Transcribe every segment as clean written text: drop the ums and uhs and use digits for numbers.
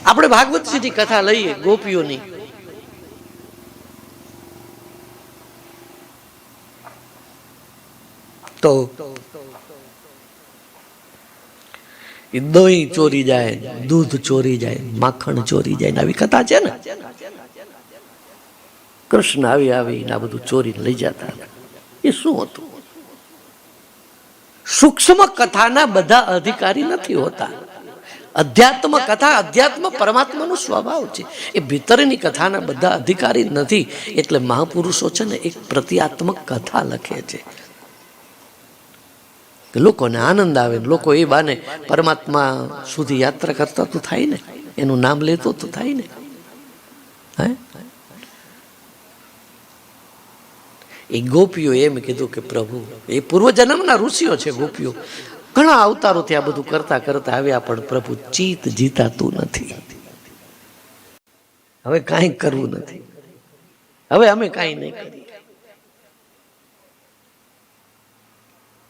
આપણે ભાગવતજીની કથા લઈએ ગોપીઓની, તો દહીં ચોરી જાય, દૂધ ચોરી જાય, માખણ ચોરી જાય, આવી કથા છે ને. કૃષ્ણ આવી આવીને આ બધું ચોરીને લઈ જતા. એ શું હતું? સૂક્ષ્મ કથાના બધા અધિકારી નથી હોતા. અધ્યાત્મ કથા, અધ્યાત્મ પરમાત્માનો સ્વભાવ છે. એ ભીતરની કથાના બધા અધિકારી નથી. એટલે મહાપુરુષો છે ને એક પ્રત્યાત્મક કથા લખે છે, લોકોને આનંદ આવે, લોકો એ બાને પરમાત્મા સુધી યાત્રા કરતા તો થાય ને, એનું નામ લેતો તો થાય ને. હે, એ ગોપીઓ એમ કીધું કે પ્રભુ, એ પૂર્વજન્મના ઋષિઓ છે ગોપીઓ, ઘણા અવતારોથી આ બધું કરતા કરતા આવ્યા, પણ પ્રભુ ચિત્ત જીતાતું નથી. હવે કાંઈ કરવું નથી, હવે અમે કાંઈ નહીં કરીએ,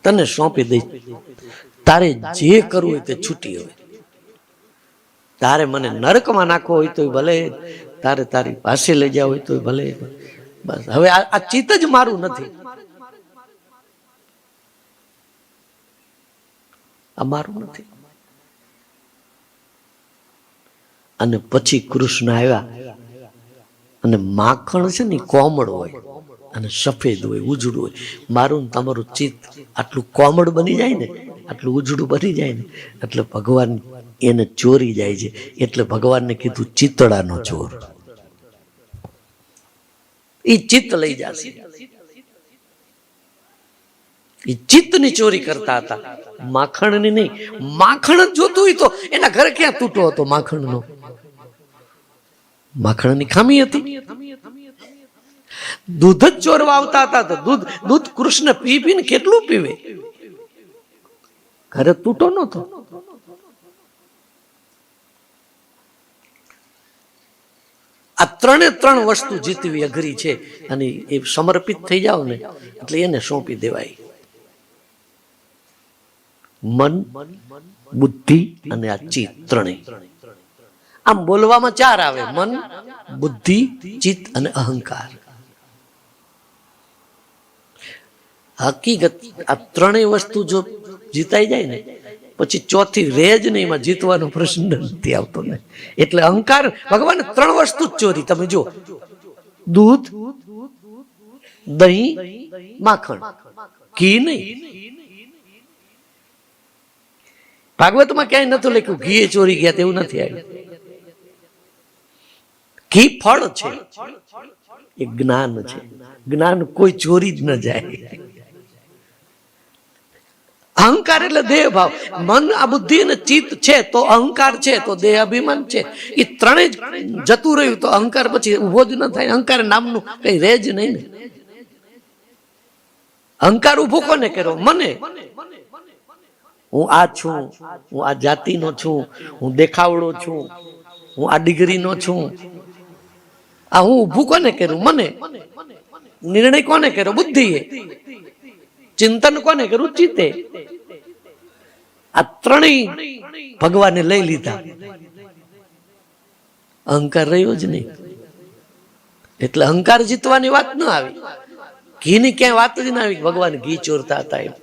તને સોંપી દઈશ, તારે જે કરવું હોય તે છૂટી હોય. તારે મને નરકમાં નાખવો હોય તો ભલે, તારે તારી પાસે લઈ જાવ હોય તો ભલે, બસ હવે આ ચિત્ત જ મારું નથી, આ મારું નથી. અને પછી કૃષ્ણ આવ્યા, અને માખણ છે ને કોમળ હોય અને સફેદ હોય, ઉજળું હોય. મારું ને તમારું ચિત્ત આટલું કોમળ બની જાય ને, આટલું ઉજળું બની જાય ને, એટલે ભગવાન એને ચોરી જાય છે. એટલે ભગવાનને કીધું ચિત્તડાનો ચોર, એ ચિત્ત લઈ જશે. એ ચિત્તની ચોરી કરતા હતા, માખણની નહીં. માખણ જ જોતું હોય તો એના ઘરે ક્યાં તૂટો હતો માખણનો? માખણની ખામી હતી. દૂધ જ ચોરવા આવતા હતા, તો દૂધ કૃષ્ણ પી પીને કેટલું પીવે, ઘરે તૂટો નતો. આ ત્રણે ત્રણ વસ્તુ જીતવી અઘરી છે, અને એ સમર્પિત થઈ જાવ ને એટલે એને સોંપી દેવાય. મન, બુદ્ધિ અને આ ચિત્ત ત્રણેય. આમ બોલવામાં ચાર આવે: મન, બુદ્ધિ, ચિત્ત અને અહંકાર. હકીકત આ ત્રણેય વસ્તુ જો જીતાઈ જાય ને પછી ચોથી રહે જ નહીં. એમાં જીતવાનો પ્રશ્ન નથી આવતો ને. એટલે અહંકાર, ભગવાન ત્રણ વસ્તુ જ ચોરી. તમે જો, દૂધ, દહીં, માખણ, ઘી નહીં. ભાગવતમાં ક્યાંય નતું લખ્યું ઘી ચોરી ગયા, તેવું નથી આવ્યું. ઘી ફળ છે, એ જ્ઞાન છે. જ્ઞાન કોઈ ચોરી જ ન જાય. અહંકાર એટલે દેહ ભાવ. મન, આ બુદ્ધિ અને ચિત્ત છે તો અહંકાર છે, તો દેહ અભિમાન છે. એ ત્રણેય જતું રહ્યું તો અહંકાર પછી ઉભો જ ન થાય. અહંકાર નામનું કઈ રહે જ નહીં ને. અહંકાર ઉભો કોને કર્યો? મને. હું આ છું, હું આ જાતિનો છું, હું દેખાવડો છું, હું આ ડિગ્રીનો છું. આ હું ઉભું કોને કર્યું? મને. નિર્ણય કોને કર્યો? બુદ્ધિએ. ચિંતન કોને કર્યું? ચિત્તે. આ ત્રણેય ભગવાને લઈ લીધા, અહંકાર રહ્યો જ નહીં. એટલે અહંકાર જીતવાની વાત ન આવી, ઘીની ક્યાંય વાત જ ના આવી. ભગવાન ઘી ચોરતા હતા એમ.